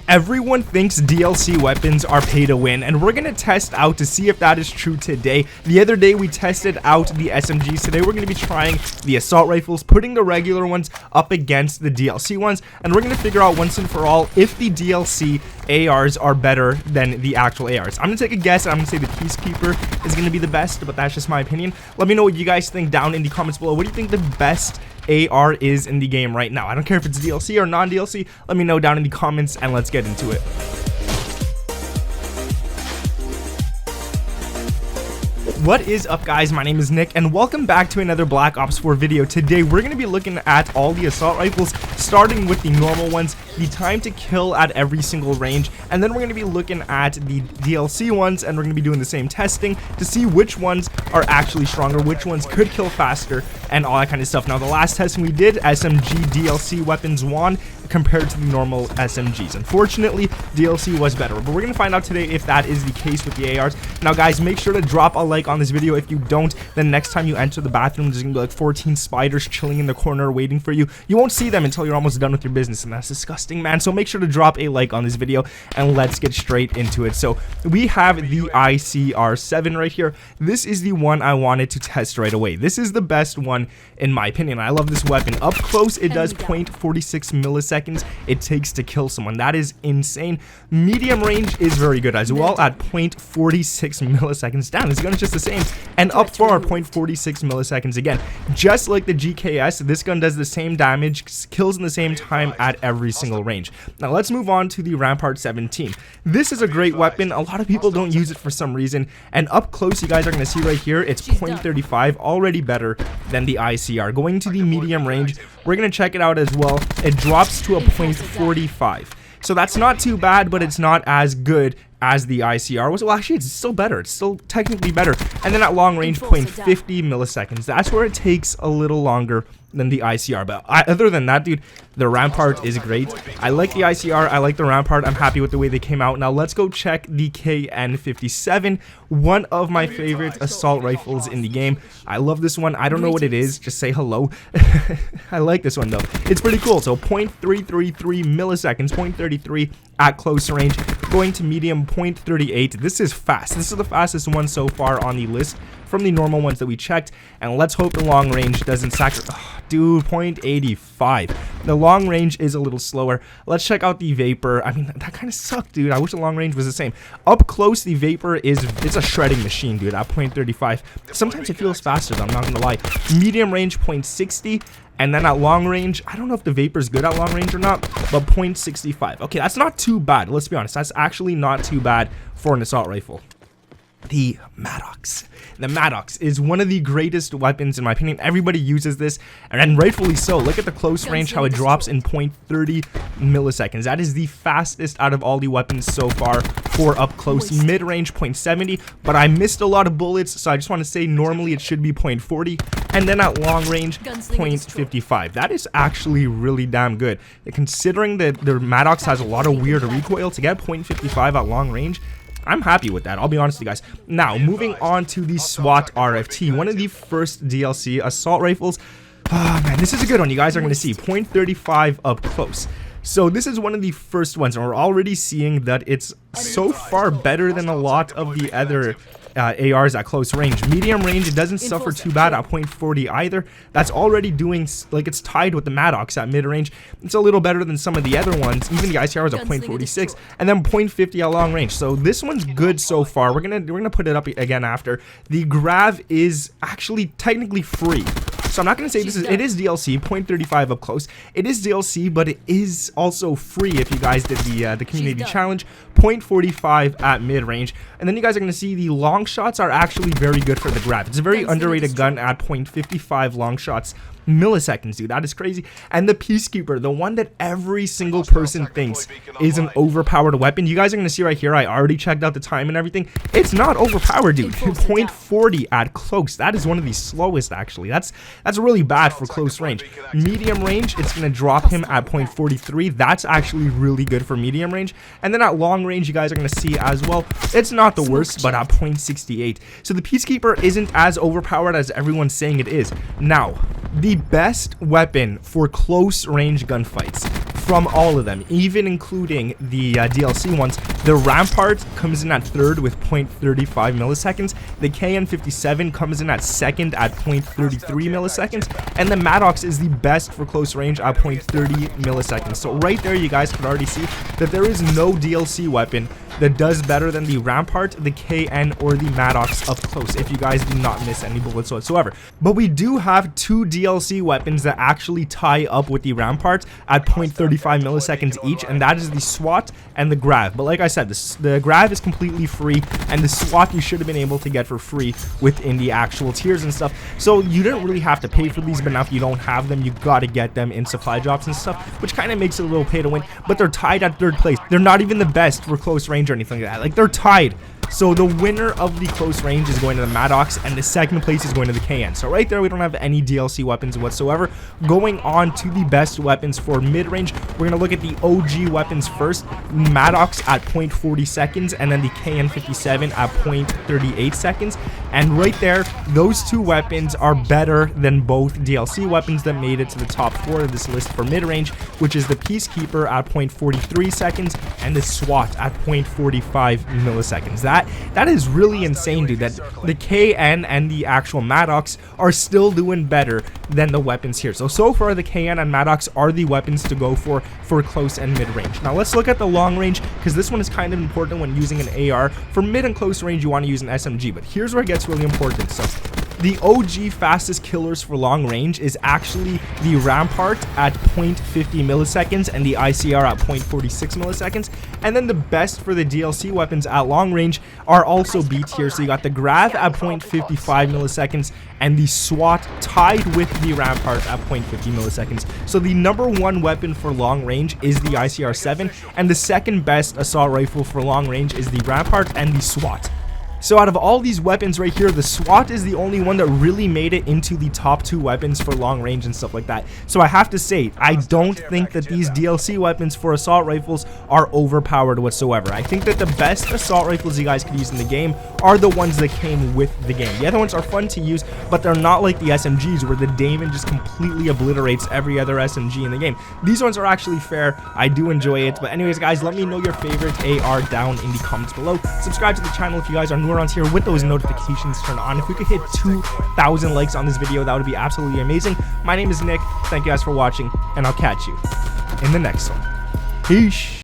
Everyone thinks DLC weapons are pay to win, and we're gonna test out to see if that is true today. The other day we tested out the SMGs. Today we're gonna be trying the assault rifles, putting the regular ones up against the DLC ones, and we're gonna figure out once and for all if the DLC ARs are better than the actual ARs. I'm gonna take a guess, and I'm gonna say the Peacekeeper is gonna be the best, but that's just my opinion. Let me know what you guys think down in the comments below. What do you think the best AR is in the game right now? I don't care if it's DLC or non-DLC. Let me know down in the comments, and let's get into it. What is up, guys? My name is Nick, and welcome back to another Black Ops 4 video. Today we're going to be looking at all the assault rifles, starting with the normal ones, the time to kill at every single range, and then we're going to be looking at the DLC ones, and we're going to be doing the same testing to see which ones are actually stronger, which ones could kill faster, and all that kind of stuff. Now, the last testing we did, SMG DLC weapons won compared to the normal SMGs. Unfortunately, DLC was better, but we're going to find out today if that is the case with the ARs. Now, guys, make sure to drop a like on this video. If you don't, then next time you enter the bathroom, there's going to be like 14 spiders chilling in the corner waiting for you. You won't see them until you're almost done with your business, and that's disgusting, man. So make sure to drop a like on this video, and let's get straight into it. So we have the ICR7 right here. This is the one I wanted to test right away. This is the best one in my opinion. I love this weapon. Up close, it does 0.46 milliseconds it takes to kill someone. That is insane. Medium range is very good as well at 0.46 milliseconds. Damn, this gun is just the same. And up far, 0.46 milliseconds again. Just like the GKS, this gun does the same damage, kills in the same time at every single range. Now let's move on to the Rampart 17. This is a great weapon. A lot of people don't use it for some reason. And up close, you guys are going to see right here, it's 0.35, already better than the ICR. Going to the medium range, we're going to check it out as well. It drops to a 0.45. So that's not too bad, but it's not as good as the ICR was. Well, actually, it's still better. It's still technically better. And then at long range, 0.50 milliseconds. That's where it takes a little longer than the ICR. But other than that, dude, the Rampart is great. I like the ICR. I like the Rampart. I'm happy with the way they came out. Now let's go check the KN57, one of my favorite assault rifles in the game. I love this one. I don't know what it is. Just say hello. I like this one though. It's pretty cool. So 0.333 milliseconds, 0.33 at close range. Going to medium, 0.38. This is fast. This is the fastest one so far on the list from the normal ones that we checked. And let's hope the long range doesn't sacrifice. Oh, dude, 0.85. The long range is a little slower. Let's check out the Vapor. I mean, that kind of sucked, dude. I wish the long range was the same. Up close, the Vapor it's a shredding machine, dude, at 0.35. Sometimes it feels faster, though, I'm not gonna lie. Medium range, 0.60. And then at long range, I don't know if the Vapor is good at long range or not, but 0.65. Okay, that's not too bad. Let's be honest. That's actually not too bad for an assault rifle. The MADDOX. The MADDOX is one of the greatest weapons in my opinion. Everybody uses this, and rightfully so. Look at the close range, how it drops in 0.30 milliseconds. That is the fastest out of all the weapons so far for up close. Mid-range, 0.70, but I missed a lot of bullets, so I just want to say normally it should be 0.40, and then at long range, 0.55. That is actually really damn good. Considering that the MADDOX has a lot of weird recoil, to get 0.55 at long range, I'm happy with that. I'll be honest with you guys. Now, moving on to the SWAT RFT, one of the first DLC assault rifles. Oh, man, this is a good one. You guys are going to see 0.35 up close. So this is one of the first ones, and we're already seeing that it's so far better than a lot of the other ARs at close range. Medium range, it doesn't suffer too bad at 0.40 either. That's already doing, like, it's tied with the MADDOX at mid-range. It's a little better than some of the other ones. Even the ICR is at 0.46, and then 0.50 at long range. So this one's good so far. We're gonna put it up again after. The grav is actually technically free. So I'm not going to say it is DLC, 0.35 up close. It is DLC, but it is also free if you guys did the community challenge, 0.45 at mid-range. And then you guys are going to see the long shots are actually very good for the grav. It's a very underrated gun at 0.55 long shots milliseconds, dude. That is crazy. And the Peacekeeper, the one that every single person thinks is an overpowered weapon. You guys are going to see right here, I already checked out the time and everything. It's not overpowered, dude. 0.40 at close. That is one of the slowest, actually. That's really bad for close range. Medium range, it's going to drop him at 0.43. That's actually really good for medium range. And then at long range, you guys are going to see as well, it's not the worst, but at 0.68. So the Peacekeeper isn't as overpowered as everyone's saying it is. Now, the best weapon for close range gunfights from all of them, even including the DLC ones. The Rampart comes in at third with 0.35 milliseconds. The KN57 comes in at second at 0.33 milliseconds. And the MADDOX is the best for close range at 0.30 milliseconds. So right there, you guys can already see that there is no DLC weapon that does better than the Rampart, the KN, or the MADDOX up close, if you guys do not miss any bullets whatsoever. But we do have two DLC weapons that actually tie up with the Rampart at 0.35 milliseconds each, and that is the SWAT and the Grav. But like I said, the Grav is completely free, and the SWAT you should have been able to get for free within the actual tiers and stuff. So you didn't really have to pay for these, but now if you don't have them, you gotta get them in supply drops and stuff, which kind of makes it a little pay to win. But they're tied at third place. They're not even the best for close range or anything like that. Like, they're tied. So the winner of the close range is going to the MADDOX, and the second place is going to the KN. So right there, we don't have any DLC weapons whatsoever. Going on to the best weapons for mid-range, we're going to look at the OG weapons first. MADDOX at 0.40 seconds, and then the KN57 at 0.38 seconds. And right there, those two weapons are better than both DLC weapons that made it to the top 4 of this list for mid-range, which is the PEACEKEEPER at 0.43 seconds and the SWAT at 0.45 milliseconds. That is really insane, dude, that the KN and the actual MADDOX are still doing better than the weapons here. So far, the KN and MADDOX are the weapons to go for close and mid-range. Now, let's look at the long range, because this one is kind of important when using an AR. For mid and close range, you want to use an SMG, but here's where it gets really important. So the OG fastest killers for long range is actually the Rampart at 0.50 milliseconds and the ICR at 0.46 milliseconds. And then the best for the DLC weapons at long range are also B tier. So you got the Grav at 0.55 milliseconds and the SWAT tied with the Rampart at 0.50 milliseconds. So the #1 weapon for long range is the ICR-7, and the second best assault rifle for long range is the Rampart and the SWAT. So out of all these weapons right here, the SWAT is the only one that really made it into the top 2 weapons for long range and stuff like that. So I have to say, I don't think that these DLC weapons for assault rifles are overpowered whatsoever. I think that the best assault rifles you guys could use in the game are the ones that came with the game. The other ones are fun to use, but they're not like the SMGs where the Damon just completely obliterates every other SMG in the game. These ones are actually fair. I do enjoy it. But anyways, guys, let me know your favorite AR down in the comments below. Subscribe to the channel if you guys are new around here with those notifications turned on. If we could hit 2,000 likes on this video, that would be absolutely amazing. My name is Nick. Thank you guys for watching, and I'll catch you in the next one. Peace.